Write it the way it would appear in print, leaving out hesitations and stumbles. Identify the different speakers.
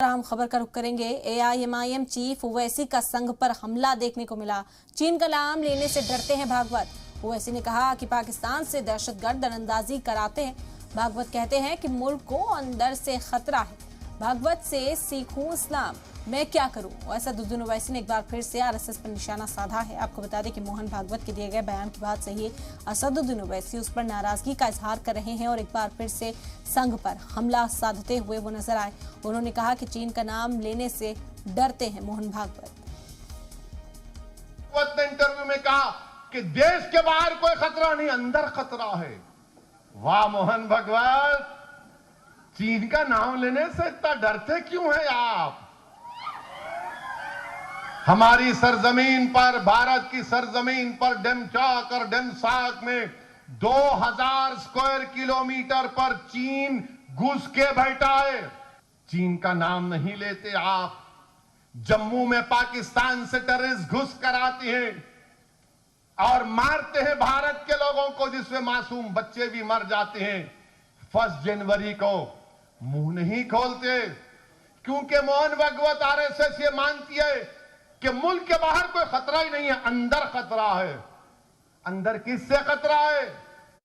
Speaker 1: हम खबर का रुख करेंगे। एआईएमआईएम चीफ ओवैसी का संघ पर हमला देखने को मिला। चीन का नाम लेने से डरते हैं भागवत। ओवैसी ने कहा कि पाकिस्तान से दहशतगर्द दरअंदाजी कराते हैं। भागवत कहते हैं कि मुल्क को अंदर से खतरा है। भागवत से सीखूं इस्लाम, मैं क्या करूं। असदुद्दीन ओवैसी ने एक बार फिर से आरएसएस पर निशाना साधा है। आपको बता दें कि मोहन भागवत के दिए गए बयान की बात सही है। असदुद्दीन ओवैसी उस पर नाराजगी का इजहार कर रहे हैं और एक बार फिर से संघ पर हमला साधते हुए वो नजर आए। उन्होंने कहा कि चीन का नाम लेने से डरते हैं मोहन भागवत।
Speaker 2: ने इंटरव्यू में कहा कि देश के बाहर कोई खतरा नहीं, अंदर खतरा है। वाह मोहन भागवत, चीन का नाम लेने से इतना डरते क्यों हैं आप? हमारी सरजमीन पर, भारत की सरजमीन पर डेमचाक और डेमसाक में 2000 स्क्वायर किलोमीटर पर चीन घुस के बैठा है। चीन का नाम नहीं लेते आप। जम्मू में पाकिस्तान से टेररिस्ट घुस कर आते हैं और मारते हैं भारत के लोगों को, जिसमें मासूम बच्चे भी मर जाते हैं। 1 जनवरी को मुंह नहीं खोलते क्योंकि मोहन भागवत आरएसएस ये मानती है कि मुल्क के बाहर कोई खतरा ही नहीं है, अंदर खतरा है। अंदर किससे खतरा है?